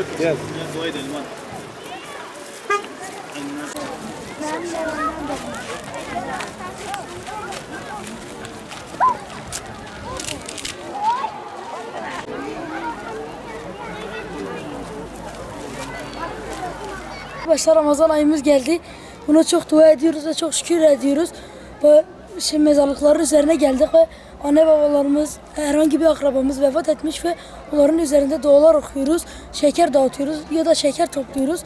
Yes. Dua edelim hadi. Arkadaşlar Ramazan ayımız geldi. Buna çok dua ediyoruz ve çok şükür ediyoruz. Ve şimdi mezarlıkların üzerine geldik ve anne babalarımız, herhangi bir akrabamız vefat etmiş ve onların üzerinde dualar okuyoruz. Şeker dağıtıyoruz ya da şeker topluyoruz.